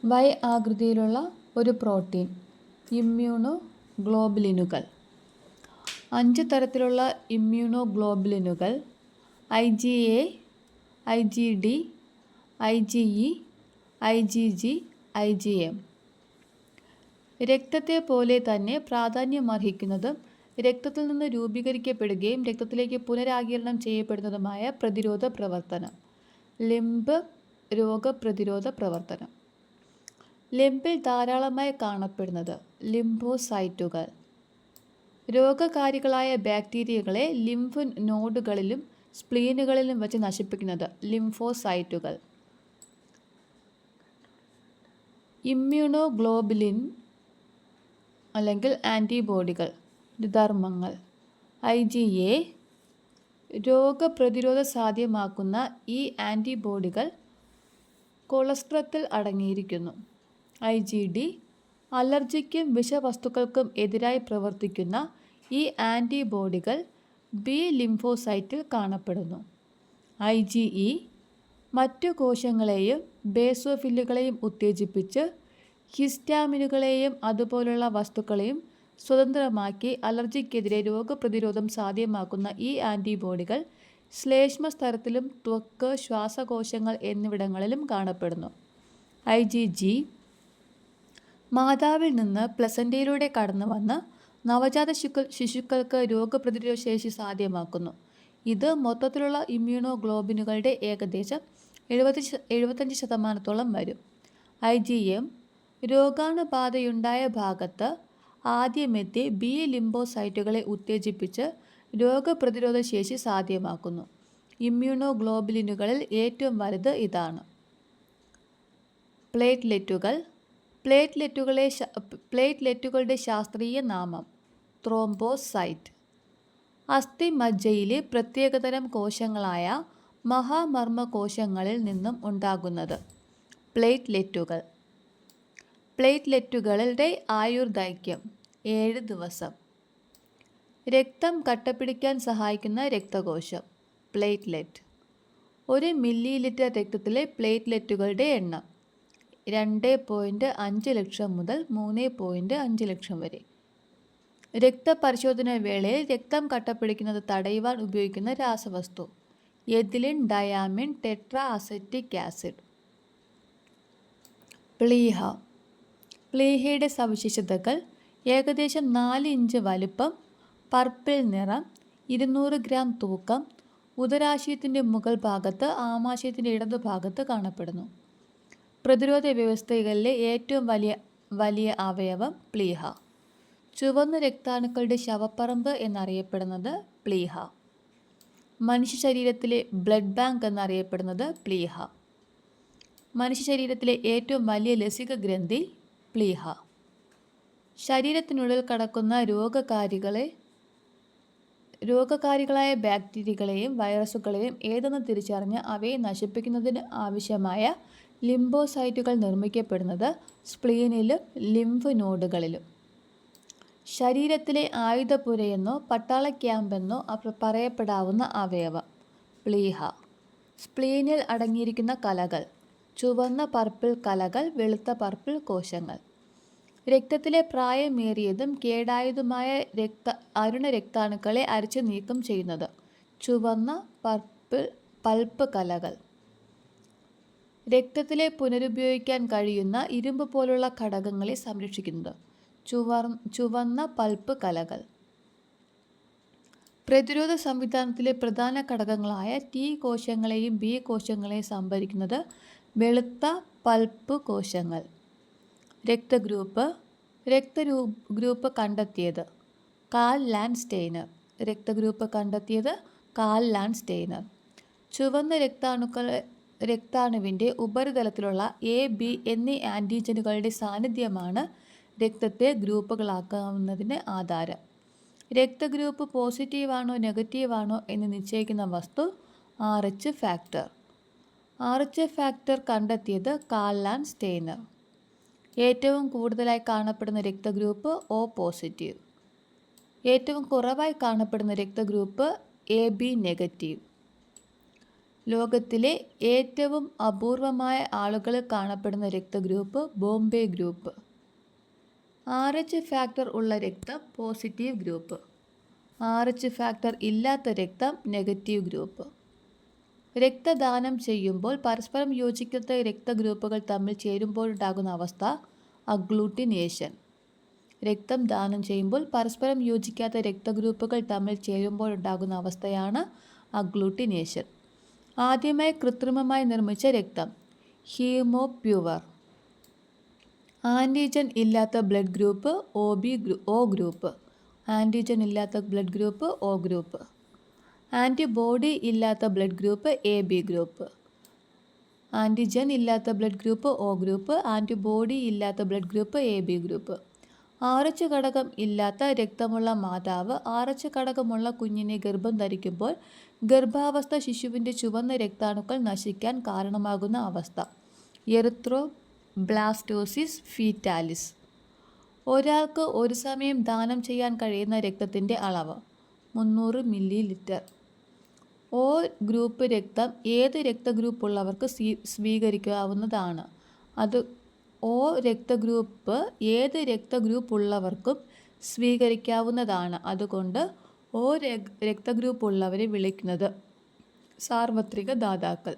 Y ആകൃതിയിലുള്ള ഒരു protein. Immuno ഗ്ലോബുലിനുകൾ. 5 തരത്തിലുള്ള ഇമ്മ്യൂണോ ഗ്ലോബുലിനുകൾ: IgA, IgD, IgE, IgG, IgM. രക്തത്തെ പോലെ തന്നെ പ്രാധാന്യമർഹിക്കുന്നതും രക്തത്തിൽ നിന്ന് രൂപീകരിക്കപ്പെടുകയും രക്തത്തിലേക്ക് പുനരാഗിരണം ചെയ്യപ്പെടുന്നതുമായ പ്രതിരോധ പ്രവർത്തനം. ലിംബ് രോഗപ്രതിരോധ പ്രവർത്തനം. ലിംബിൽ ധാരാളമായി കാണപ്പെടുന്നത് ലിംഫോസൈറ്റുകൾ. രോഗകാരികളായ ബാക്ടീരിയകളെ ലിംഫ് നോഡുകളിലും സ്പ്ലീനുകളിലും വച്ച് നശിപ്പിക്കുന്നത് ലിംഫോസൈറ്റുകൾ. ഇമ്മ്യൂണോ ഗ്ലോബുലിൻ അല്ലെങ്കിൽ ആൻറ്റിബോഡികൾ. ധർമ്മങ്ങൾ: IgA. രോഗപ്രതിരോധ സാധ്യമാക്കുന്ന ഈ ആൻറ്റിബോഡികൾ കൊളസ്ട്രത്തിൽ അടങ്ങിയിരിക്കുന്നു. IgD. അലർജിക്കും വിഷവസ്തുക്കൾക്കും എതിരായി പ്രവർത്തിക്കുന്ന ഈ ആൻറ്റിബോഡികൾ ബി ലിംഫോസൈറ്റിൽ കാണപ്പെടുന്നു. IgE. മറ്റു കോശങ്ങളെയും ബേസോഫില്ലുകളെയും ഉത്തേജിപ്പിച്ച് ഹിസ്റ്റാമിനുകളെയും അതുപോലുള്ള വസ്തുക്കളെയും സ്വതന്ത്രമാക്കി അലർജിക്കെതിരെ രോഗപ്രതിരോധം സാധ്യമാക്കുന്ന ഈ ആൻറ്റിബോഡികൾ ശ്ലേഷ്മസ്തരത്തിലും ത്വക്ക്, ശ്വാസകോശങ്ങൾ എന്നിവിടങ്ങളിലും കാണപ്പെടുന്നു. IgG. മാതാവിൽ നിന്ന് പ്ലസൻ്റയിലൂടെ കടന്നു വന്ന് നവജാത ശിശുക്കൾക്ക് രോഗപ്രതിരോധ ശേഷി സാധ്യമാക്കുന്നു. ഇത് മൊത്തത്തിലുള്ള ഇമ്മ്യൂണോ ഗ്ലോബിനുകളുടെ ഏകദേശം 75% വരും. IgM. രോഗാണുബാധയുണ്ടായ ഭാഗത്ത് ആദ്യമെത്തി ബി ലിംഫോസൈറ്റുകളെ ഉത്തേജിപ്പിച്ച് രോഗപ്രതിരോധ ശേഷി സാധ്യമാക്കുന്നു. ഇമ്മ്യൂണോ ഗ്ലോബുലിനുകളിൽ ഏറ്റവും വലുത് ഇതാണ്. പ്ലേറ്റ്ലെറ്റുകൾ. പ്ലേറ്റ്ലെറ്റുകളുടെ ശാസ്ത്രീയ നാമം ത്രോംബോസൈറ്റ്. അസ്ഥിമജ്ജയിലെ പ്രത്യേകതരം കോശങ്ങളായ മഹാമർമ്മ കോശങ്ങളിൽ നിന്നും ഉണ്ടാകുന്നത് പ്ലേറ്റ്ലെറ്റുകൾ. പ്ലേറ്റ്ലെറ്റുകളുടെ ആയുർദൈർഘ്യം 7 ദിവസം. രക്തം കട്ടപിടിക്കാൻ സഹായിക്കുന്ന രക്തകോശം പ്ലേറ്റ്ലെറ്റ്. 1 മില്ലിലിറ്റർ രക്തത്തിലെ പ്ലേറ്റ്ലെറ്റുകളുടെ എണ്ണം 2.5 ലക്ഷം മുതൽ 3.5 ലക്ഷം വരെ. രക്തപരിശോധന വേളയിൽ രക്തം കട്ടപിടിക്കുന്നത് തടയുവാൻ ഉപയോഗിക്കുന്ന രാസവസ്തു എഥിലിൻ ഡയാമിൻ ടെട്രാ അസറ്റിക് ആസിഡ്. പ്ലീഹ. പ്ലീഹയുടെ സവിശേഷതകൾ: ഏകദേശം 4 ഇഞ്ച് വലുപ്പം, പർപ്പിൾ നിറം, 200 ഗ്രാം തൂക്കം, ഉദരാശയത്തിൻ്റെ മുകൾ ഭാഗത്ത് ആമാശയത്തിൻ്റെ ഇടതുഭാഗത്ത് കാണപ്പെടുന്നു. പ്രതിരോധ വ്യവസ്ഥകളിലെ ഏറ്റവും വലിയ അവയവം പ്ലീഹ. ചുവന്ന രക്താണുക്കളുടെ ശവപ്പറമ്പ് എന്നറിയപ്പെടുന്നത് പ്ലീഹ. മനുഷ്യ ശരീരത്തിലെ ബ്ലഡ് ബാങ്ക് എന്നറിയപ്പെടുന്നത് പ്ലീഹ. മനുഷ്യ ശരീരത്തിലെ ഏറ്റവും വലിയ ലസിക ഗ്രന്ഥി പ്ലീഹ. ശരീരത്തിനുള്ളിൽ കടക്കുന്ന രോഗകാരികളായ ബാക്ടീരിയകളെയും വൈറസുകളെയും ഏതെന്ന് തിരിച്ചറിഞ്ഞ് അവയെ നശിപ്പിക്കുന്നതിന് ആവശ്യമായ ലിംഫോസൈറ്റുകൾ നിർമ്മിക്കപ്പെടുന്നത് സ്പ്ലീനിലും ലിംഫ് നോഡുകളിലും. ശരീരത്തിലെ ആയുധപുരയെന്നോ പട്ടാള ക്യാമ്പെന്നോ പറയപ്പെടാവുന്ന അവയവം പ്ലീഹ. സ്പ്ലീനിൽ അടങ്ങിയിരിക്കുന്ന കലകൾ: ചുവന്ന പർപ്പിൾ കലകൾ, വെളുത്ത പർപ്പിൾ കോശങ്ങൾ. രക്തത്തിലെ പ്രായമേറിയതും കേടായതുമായ അരുണരക്താണുക്കളെ അരിച്ചു നീക്കം ചെയ്യുന്നത് ചുവന്ന പൾപ്പ് കലകൾ. രക്തത്തിലെ പുനരുപയോഗിക്കാൻ കഴിയുന്ന ഇരുമ്പ് പോലുള്ള ഘടകങ്ങളെ സംരക്ഷിക്കുന്നത് ചുവന്ന പൾപ്പ് കലകൾ. പ്രതിരോധ സംവിധാനത്തിലെ പ്രധാന ഘടകങ്ങളായ T കോശങ്ങളെയും B കോശങ്ങളെയും സംഭരിക്കുന്നത് വെളുത്ത പൾപ്പ് കോശങ്ങൾ. രക്തഗ്രൂപ്പ്. രക്തഗ്രൂപ്പ് കണ്ടെത്തിയത് കാൽ ലാൻഡ്സ്റ്റെയ്നർ. രക്തഗ്രൂപ്പ് കണ്ടെത്തിയത് കാൽ ലാൻഡ്സ്റ്റെയ്നർ. ചുവന്ന രക്താണുവിൻ്റെ ഉപരിതലത്തിലുള്ള A, B എന്നീ ആൻറ്റിജനുകളുടെ സാന്നിധ്യമാണ് രക്തത്തെ ഗ്രൂപ്പുകളാക്കാവുന്നതിന് ആധാരം. രക്തഗ്രൂപ്പ് പോസിറ്റീവാണോ നെഗറ്റീവാണോ എന്ന് നിശ്ചയിക്കുന്ന വസ്തു RH ഫാക്ടർ. RH ഫാക്ടർ കണ്ടെത്തിയത് കാൽ ലാൻഡ്സ്റ്റെയ്നർ. ഏറ്റവും കൂടുതലായി കാണപ്പെടുന്ന രക്തഗ്രൂപ്പ് O പോസിറ്റീവ്. ഏറ്റവും കുറവായി കാണപ്പെടുന്ന രക്തഗ്രൂപ്പ് AB നെഗറ്റീവ്. ലോകത്തിലെ ഏറ്റവും അപൂർവമായ ആളുകളിൽ കാണപ്പെടുന്ന രക്തഗ്രൂപ്പ് ബോംബെ ഗ്രൂപ്പ്. RH ഫാക്ടർ ഉള്ള രക്തം പോസിറ്റീവ് ഗ്രൂപ്പ്. RH ഫാക്ടർ ഇല്ലാത്ത രക്തം നെഗറ്റീവ് ഗ്രൂപ്പ്. രക്തദാനം ചെയ്യുമ്പോൾ പരസ്പരം യോജിക്കാത്ത രക്തഗ്രൂപ്പുകൾ തമ്മിൽ ചേരുമ്പോഴുണ്ടാകുന്ന അവസ്ഥ അഗ്ലൂട്ടിനേഷൻ. രക്തം ദാനം ചെയ്യുമ്പോൾ പരസ്പരം യോജിക്കാത്ത രക്തഗ്രൂപ്പുകൾ തമ്മിൽ ചേരുമ്പോഴുണ്ടാകുന്ന അവസ്ഥയാണ് അഗ്ലൂട്ടിനേഷൻ. ആദ്യമായി കൃത്രിമമായി നിർമ്മിച്ച രക്തം ഹീമോപ്യൂവർ. ആൻറ്റിജൻ ഇല്ലാത്ത blood group O group. Antigen ഇല്ലാത്ത blood group O group. Antibody ഇല്ലാത്ത blood group AB group. Antigen ഇല്ലാത്ത blood group O group. Antibody ഇല്ലാത്ത blood group AB group. RH ഘടകം ഇല്ലാത്ത രക്തമുള്ള മാതാവ് RH ഘടകമുള്ള കുഞ്ഞിനെ ഗർഭം ധരിക്കുമ്പോൾ ഗർഭാവസ്ഥ ശിശുവിൻ്റെ ചുവന്ന രക്താണുക്കൾ നശിക്കാൻ കാരണമാകുന്ന അവസ്ഥ എറിത്രോബ്ലാസ്റ്റോസിസ് ഫീറ്റാലിസ്. ഒരാൾക്ക് ഒരു സമയം ദാനം ചെയ്യാൻ കഴിയുന്ന രക്തത്തിൻ്റെ അളവ് 300 ml. O ഗ്രൂപ്പ് രക്തം ഏത് രക്തഗ്രൂപ്പുള്ളവർക്ക് സ്വീകരിക്കാവുന്നതാണ്. O രക്തഗ്രൂപ്പ് ഏത് രക്തഗ്രൂപ്പുള്ളവർക്കും സ്വീകരിക്കാവുന്നതാണ്. അതുകൊണ്ട് O രക്തഗ്രൂപ്പുള്ളവരെ വിളിക്കുന്നത് സാർവത്രിക ദാതാക്കൾ.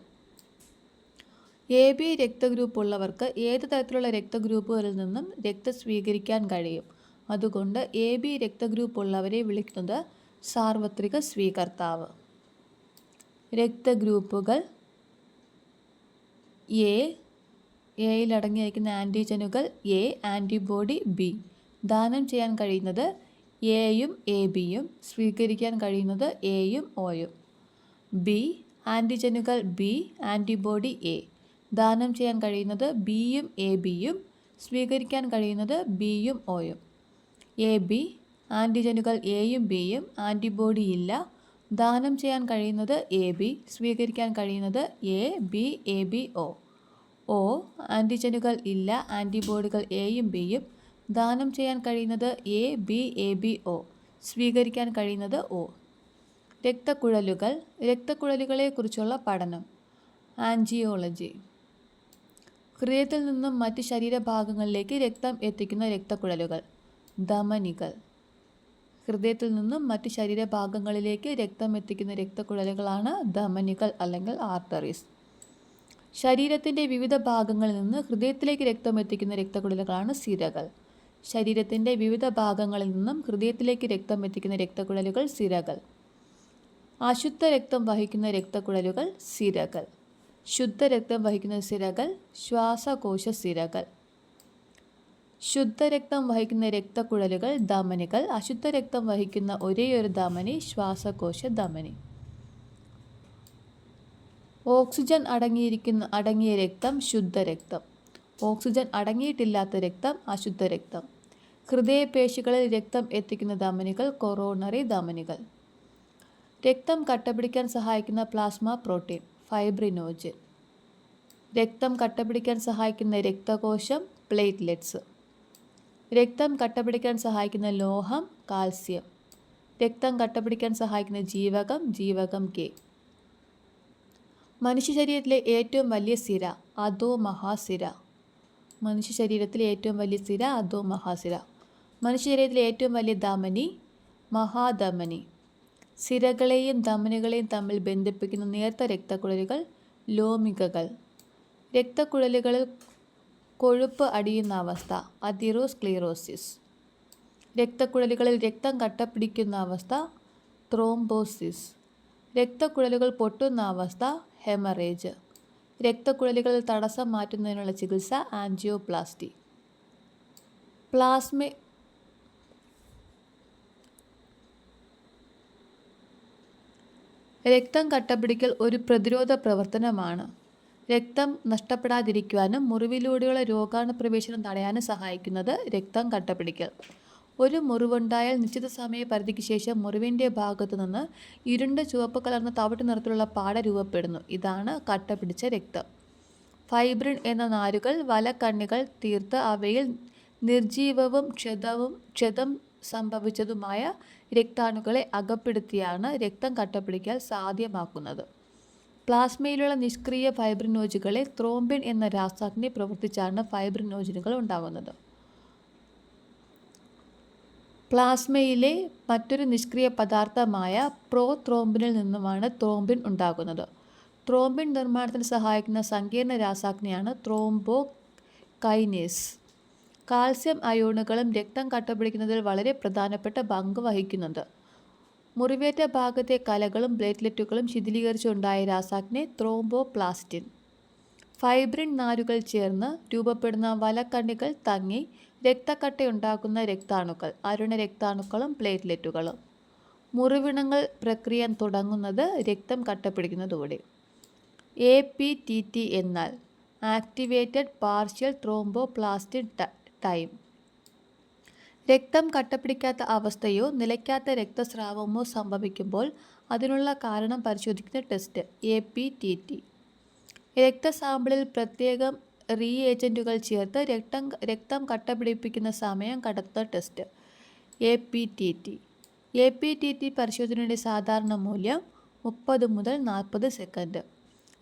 AB രക്തഗ്രൂപ്പുള്ളവർക്ക് ഏത് തരത്തിലുള്ള രക്തഗ്രൂപ്പുകളിൽ നിന്നും രക്തം സ്വീകരിക്കാൻ കഴിയും. അതുകൊണ്ട് AB രക്തഗ്രൂപ്പുള്ളവരെ വിളിക്കുന്നത് സാർവത്രിക സ്വീകർത്താവ്. രക്തഗ്രൂപ്പുകൾ എയിൽ അടങ്ങിയിരിക്കുന്ന ആൻറ്റിജനുകൾ A, ആൻറ്റിബോഡി B. ദാനം ചെയ്യാൻ കഴിയുന്നത് Aയും ABയും, സ്വീകരിക്കാൻ കഴിയുന്നത് Aയും Oയും. B, ആൻറ്റിജനുകൾ B, antibody A. ദാനം ചെയ്യാൻ കഴിയുന്നത് Bയും ABയും, സ്വീകരിക്കാൻ കഴിയുന്നത് Bയും Oയും. AB, ആൻറ്റിജനുകൾ Aയും Bയും, ആൻറ്റിബോഡി ഇല്ല. ദാനം ചെയ്യാൻ കഴിയുന്നത് AB, സ്വീകരിക്കാൻ കഴിയുന്നത് A, B, AB, O. O, ആൻറ്റിജനുകൾ ഇല്ല. ആൻറ്റിബോഡികൾ Aയും Bയും, ദാനം ചെയ്യാൻ കഴിയുന്നത് A, B, AB, O. സ്വീകരിക്കാൻ കഴിയുന്നത് O. രക്തക്കുഴലുകൾ. രക്തക്കുഴലുകളെക്കുറിച്ചുള്ള പഠനം ആൻജിയോളജി. ഹൃദയത്തിൽ നിന്നും മറ്റ് ശരീരഭാഗങ്ങളിലേക്ക് രക്തം എത്തിക്കുന്ന രക്തക്കുഴലുകൾ ധമനികൾ. ഹൃദയത്തിൽ നിന്നും മറ്റ് ശരീരഭാഗങ്ങളിലേക്ക് രക്തം എത്തിക്കുന്ന രക്തക്കുഴലുകളാണ് ധമനികൾ അല്ലെങ്കിൽ ആർട്ടറീസ്. ശരീരത്തിൻ്റെ വിവിധ ഭാഗങ്ങളിൽ നിന്ന് ഹൃദയത്തിലേക്ക് രക്തം എത്തിക്കുന്ന രക്തക്കുഴലുകളാണ് സിരകൾ. ശരീരത്തിൻ്റെ വിവിധ ഭാഗങ്ങളിൽ നിന്നും ഹൃദയത്തിലേക്ക് രക്തം എത്തിക്കുന്ന രക്തക്കുഴലുകൾ സിരകൾ. അശുദ്ധ രക്തം വഹിക്കുന്ന രക്തക്കുഴലുകൾ സിരകൾ. ശുദ്ധരക്തം വഹിക്കുന്ന സിരകൾ ശ്വാസകോശ സിരകൾ. ശുദ്ധരക്തം വഹിക്കുന്ന രക്തക്കുഴലുകൾ ധമനികൾ. അശുദ്ധരക്തം വഹിക്കുന്ന ഒരേയൊരു ധമനി ശ്വാസകോശ ധമനി. ഓക്സിജൻ അടങ്ങിയ രക്തം ശുദ്ധരക്തം. ഓക്സിജൻ അടങ്ങിയിട്ടില്ലാത്ത രക്തം അശുദ്ധരക്തം. ഹൃദയപേശികളിൽ രക്തം എത്തിക്കുന്ന ധമനികൾ കൊറോണറി ധമനികൾ. രക്തം കട്ടപിടിക്കാൻ സഹായിക്കുന്ന പ്ലാസ്മ പ്രോട്ടീൻ ഫൈബ്രിനോജൻ. രക്തം കട്ടപിടിക്കാൻ സഹായിക്കുന്ന രക്തകോശം പ്ലേറ്റ്ലെറ്റ്സ്. രക്തം കട്ടപിടിക്കാൻ സഹായിക്കുന്ന ലോഹം കാൽസ്യം. രക്തം കട്ടപിടിക്കാൻ സഹായിക്കുന്ന ജീവകം K. മനുഷ്യ ശരീരത്തിലെ ഏറ്റവും വലിയ സിര അധോമഹാസിര. മനുഷ്യ ശരീരത്തിലെ ഏറ്റവും വലിയ സിര അധോമഹാസിര. മനുഷ്യ ശരീരത്തിലെ ഏറ്റവും വലിയ ധമനി മഹാധമനി. സിരകളെയും ധമനികളെയും തമ്മിൽ ബന്ധിപ്പിക്കുന്ന നേർത്ത രക്തക്കുഴലുകൾ ലോമികകൾ. രക്തക്കുഴലുകളിൽ കൊഴുപ്പ് അടിയുന്ന അവസ്ഥ അതിറോസ്ക്ലീറോസിസ്. രക്തക്കുഴലുകളിൽ രക്തം കട്ടപിടിക്കുന്ന അവസ്ഥ ത്രോംബോസിസ്. രക്തക്കുഴലുകൾ പൊട്ടുന്ന അവസ്ഥ ഹെമറേജ്. രക്തക്കുഴലുകളിൽ തടസ്സം മാറ്റുന്നതിനുള്ള ചികിത്സ ആൻജിയോപ്ലാസ്റ്റി. രക്തം കട്ടപിടിക്കൽ ഒരു പ്രതിരോധ പ്രവർത്തനമാണ്. രക്തം നഷ്ടപ്പെടാതിരിക്കുവാനും മുറിവിലൂടെയുള്ള രോഗാണുപ്രവേശനം തടയാനും സഹായിക്കുന്നത് രക്തം കട്ടപിടിക്കൽ. ഒരു മുറിവുണ്ടായാൽ നിശ്ചിത സമയപരിധിക്ക് ശേഷം മുറിവിൻ്റെ ഭാഗത്തു നിന്ന് ഇരുണ്ട ചുവപ്പ് കലർന്ന തവിട്ട് നിറത്തിലുള്ള പാട രൂപപ്പെടുന്നു. ഇതാണ് കട്ടപിടിച്ച രക്തം. ഫൈബ്രിൻ എന്ന നാരുകൾ വലക്കണ്ണികൾ തീർത്ത് അവയിൽ നിർജീവവും ക്ഷതം സംഭവിച്ചതുമായ രക്താണുക്കളെ അകപ്പെടുത്തിയാണ് രക്തം കട്ടപിടിക്കാൻ സാധ്യമാക്കുന്നത്. പ്ലാസ്മയിലുള്ള നിഷ്ക്രിയ ഫൈബ്രിനോജുകളിൽ ത്രോംബിൻ എന്ന രാസാഗ്നി പ്രവർത്തിച്ചാണ് ഫൈബ്രിനോജനുകൾ ഉണ്ടാകുന്നത്. പ്ലാസ്മയിലെ മറ്റൊരു നിഷ്ക്രിയ പദാർത്ഥമായ പ്രോത്രോംബിനിൽ നിന്നുമാണ് ത്രോംബിൻ ഉണ്ടാകുന്നത്. ത്രോംബിൻ നിർമ്മാണത്തിന് സഹായിക്കുന്ന സങ്കീർണ്ണ രാസാഗ്നിയാണ് ത്രോംബോകൈനേസ്. കാൽസ്യം അയോണുകളും രക്തം കട്ടപിടിക്കുന്നതിൽ വളരെ പ്രധാനപ്പെട്ട പങ്ക് വഹിക്കുന്നുണ്ട്. മുറിവേറ്റ ഭാഗത്തെ കലകളും പ്ലേറ്റ്ലെറ്റുകളും ശിഥിലീകരിച്ചുണ്ടായ രാസാഗ്നി ത്രോംബോപ്ലാസ്റ്റിൻ. ഫൈബ്രിൻ നാരുകൾ ചേർന്ന് രൂപപ്പെടുന്ന വലക്കണ്ണികൾ തങ്ങി രക്തക്കട്ടയുണ്ടാക്കുന്ന രക്താണുക്കൾ, അരുണ രക്താണുക്കളും പ്ലേറ്റ്ലെറ്റുകളും. മുറിവിണങ്ങൾ പ്രക്രിയ തുടങ്ങുന്നത് രക്തം കട്ടപിടിക്കുന്നതോടെ. APTT എന്നാൽ ആക്ടിവേറ്റഡ് പാർഷ്യൽ ത്രോംബോപ്ലാസ്റ്റിൻ ടൈം. രക്തം കട്ടപിടിക്കാത്ത അവസ്ഥയോ നിലയ്ക്കാത്ത രക്തസ്രാവമോ സംഭവിക്കുമ്പോൾ അതിനുള്ള കാരണം പരിശോധിക്കുന്ന ടെസ്റ്റ് APTT. രക്തസാമ്പിളിൽ പ്രത്യേകം റീഏജൻറ്റുകൾ ചേർത്ത് രക്തം കട്ടപിടിപ്പിക്കുന്ന സമയം കണ്ടെത്തുന്ന ടെസ്റ്റ് APTT. APTT പരിശോധനയുടെ സാധാരണ മൂല്യം 30 മുതൽ 40 സെക്കൻഡ്.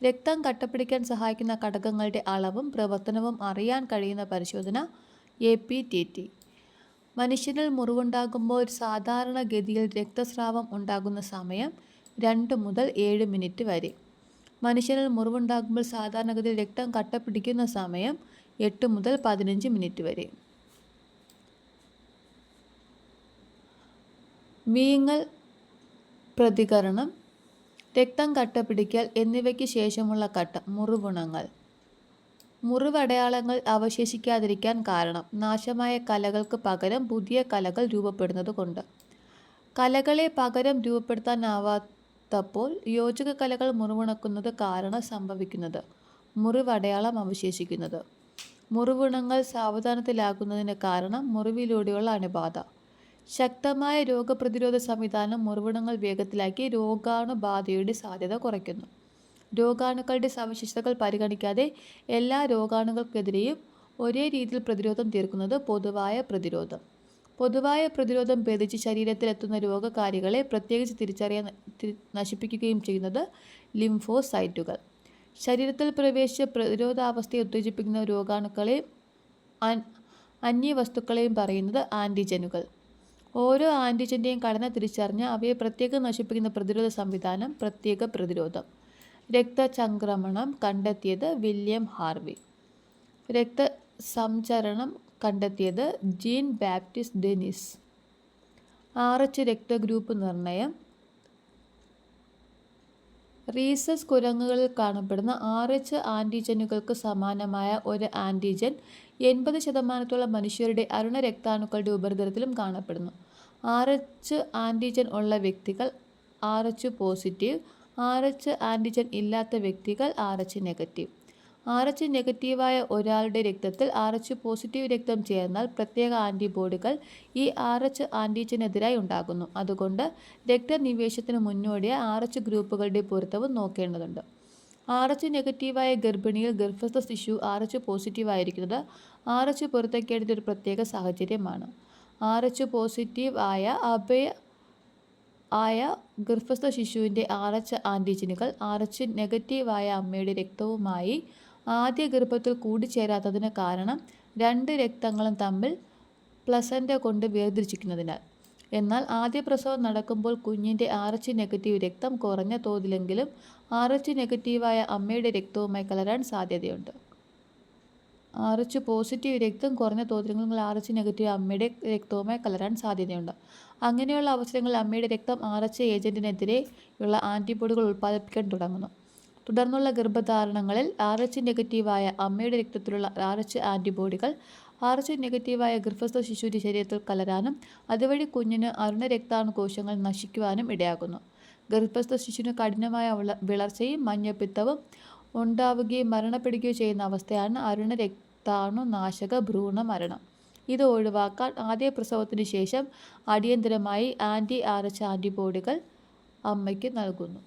രക്തം കട്ടപിടിക്കാൻ സഹായിക്കുന്ന ഘടകങ്ങളുടെ അളവും പ്രവർത്തനവും അറിയാൻ കഴിയുന്ന പരിശോധന APTT. മനുഷ്യനിൽ മുറിവുണ്ടാകുമ്പോൾ സാധാരണഗതിയിൽ രക്തസ്രാവം ഉണ്ടാകുന്ന സമയം 2 മുതൽ 7 മിനിറ്റ് വരെ. മനുഷ്യനിൽ മുറിവുണ്ടാകുമ്പോൾ സാധാരണഗതിയിൽ രക്തം കട്ടപിടിക്കുന്ന സമയം 8 മുതൽ 15 മിനിറ്റ് വരെ. വീങ്ങൽ, പ്രതികരണം, രക്തം കട്ടപിടിക്കൽ എന്നിവയ്ക്ക് ശേഷമുള്ള ഘട്ടം മുറിവുണങ്ങൾ. മുറിവടയാളങ്ങൾ അവശേഷിക്കാതിരിക്കാൻ കാരണം നാശമായ കലകൾക്ക് പകരം പുതിയ കലകൾ രൂപപ്പെടുന്നത് കൊണ്ട്. കലകളെ പകരം രൂപപ്പെടുത്താനാവാത്തപ്പോൾ യോജക കലകൾ മുറിവുണക്കുന്നത് കാരണം സംഭവിക്കുന്നത് മുറിവടയാളം അവശേഷിക്കുന്നത്. മുറിവുണങ്ങൾ സാവധാനത്തിലാകുന്നതിന് കാരണം മുറിവിലൂടെയുള്ള അണുബാധ. ശക്തമായ രോഗപ്രതിരോധ സംവിധാനം മുറിവുണങ്ങൾ വേഗത്തിലാക്കി രോഗാണുബാധയുടെ സാധ്യത കുറയ്ക്കുന്നു. രോഗാണുക്കളുടെ സവിശേഷതകൾ പരിഗണിക്കാതെ എല്ലാ രോഗാണുക്കൾക്കെതിരെയും ഒരേ രീതിയിൽ പ്രതിരോധം തീർക്കുന്നത് പൊതുവായ പ്രതിരോധം. പൊതുവായ പ്രതിരോധം ഭേദിച്ച് ശരീരത്തിലെത്തുന്ന രോഗകാരികളെ പ്രത്യേകിച്ച് തിരിച്ചറിയാൻ നശിപ്പിക്കുകയും ചെയ്യുന്നത് ലിംഫോസൈറ്റുകൾ. ശരീരത്തിൽ പ്രവേശിച്ച് പ്രതിരോധാവസ്ഥയെ ഉത്തേജിപ്പിക്കുന്ന രോഗാണുക്കളെയും അന്യവസ്തുക്കളെയും പറയുന്നത് ആൻറ്റിജനുകൾ. ഓരോ ആൻറ്റിജൻ്റെയും ഘടന തിരിച്ചറിഞ്ഞ് അവയെ പ്രത്യേകം നശിപ്പിക്കുന്ന പ്രതിരോധ സംവിധാനം പ്രത്യേക പ്രതിരോധം. രക്തചംക്രമണം കണ്ടെത്തിയത് വില്യം ഹാർവി. രക്തസംചരണം കണ്ടെത്തിയത് ജീൻ ബാപ്റ്റിസ്റ്റ് ഡെനിസ്. RH രക്തഗ്രൂപ്പ് നിർണയം. റീസസ് കുരങ്ങുകളിൽ കാണപ്പെടുന്ന RH ആൻറ്റിജനുകൾക്ക് സമാനമായ ഒരു ആൻറ്റിജൻ 80% മനുഷ്യരുടെ അരുണ രക്താണുക്കളുടെ ഉപരിതലത്തിലും കാണപ്പെടുന്നു. RH ആൻറ്റിജൻ ഉള്ള വ്യക്തികൾ RH പോസിറ്റീവ്, RH ആൻറ്റിജൻ ഇല്ലാത്ത വ്യക്തികൾ RH നെഗറ്റീവ്. RH നെഗറ്റീവായ ഒരാളുടെ രക്തത്തിൽ RH പോസിറ്റീവ് രക്തം ചേർന്നാൽ പ്രത്യേക ആൻറ്റിബോഡികൾ ഈ RH ആൻറ്റിജനെതിരായി ഉണ്ടാകുന്നു. അതുകൊണ്ട് രക്തനിവേശത്തിന് മുന്നോടിയായി RH ഗ്രൂപ്പുകളുടെ പൊരുത്തവും നോക്കേണ്ടതുണ്ട്. RH നെഗറ്റീവായ ഗർഭിണിയിൽ ഗർഭസ്ഥ ശിശു RH പോസിറ്റീവ് ആയിരിക്കുന്നത് RH പൊരുത്തക്കേടിൻ്റെ ഒരു പ്രത്യേക സാഹചര്യമാണ്. RH പോസിറ്റീവ് ആയ ഗർഭസ്ഥ ശിശുവിൻ്റെ RH ആൻറ്റിജനുകൾ RH നെഗറ്റീവായ അമ്മയുടെ രക്തവുമായി ആദ്യ ഗർഭത്തിൽ കൂടിച്ചേരാത്തതിന് കാരണം 2 രക്തങ്ങളും തമ്മിൽ പ്ലസൻ്റ കൊണ്ട് വേർതിരിച്ചിരിക്കുന്നതിനാൽ. എന്നാൽ ആദ്യ പ്രസവം നടക്കുമ്പോൾ കുഞ്ഞിൻ്റെ RH നെഗറ്റീവ് രക്തം കുറഞ്ഞ തോതിലെങ്കിലും RH നെഗറ്റീവായ അമ്മയുടെ രക്തവുമായി കലരാൻ സാധ്യതയുണ്ട്. RH പോസിറ്റീവ് രക്തം കുറഞ്ഞ തോതിലെങ്കിലും RH നെഗറ്റീവ് അമ്മയുടെ രക്തവുമായി കലരാൻ സാധ്യതയുണ്ട്. അങ്ങനെയുള്ള അവസരങ്ങളിൽ അമ്മയുടെ രക്തം RH ഏജൻറ്റിനെതിരെയുള്ള ആൻറ്റിബോഡികൾ ഉൽപ്പാദിപ്പിക്കാൻ തുടങ്ങുന്നു. തുടർന്നുള്ള ഗർഭധാരണങ്ങളിൽ RH നെഗറ്റീവായ അമ്മയുടെ രക്തത്തിലുള്ള RH ആൻറ്റിബോഡികൾ RH നെഗറ്റീവായ ഗർഭസ്ഥ ശിശുവിൻ്റെ ശരീരത്തിൽ കലരാനും അതുവഴി കുഞ്ഞിന് അരുണ രക്താണു കോശങ്ങൾ നശിക്കുവാനും ഇടയാകുന്നു. ഗർഭസ്ഥ ശിശുവിന് കഠിനമായ വിളർച്ചയും മഞ്ഞപ്പിത്തവും ഉണ്ടാവുകയും മരണപ്പെടുകയോ ചെയ്യുന്ന അവസ്ഥയാണ് അരുണ രക്താണു നാശക ഭ്രൂണ മരണം. ഇത് ഒഴിവാക്കാൻ ആദ്യ പ്രസവത്തിന് ശേഷം അടിയന്തരമായി RH ആൻറ്റിബോഡികൾ അമ്മയ്ക്ക് നൽകുന്നു.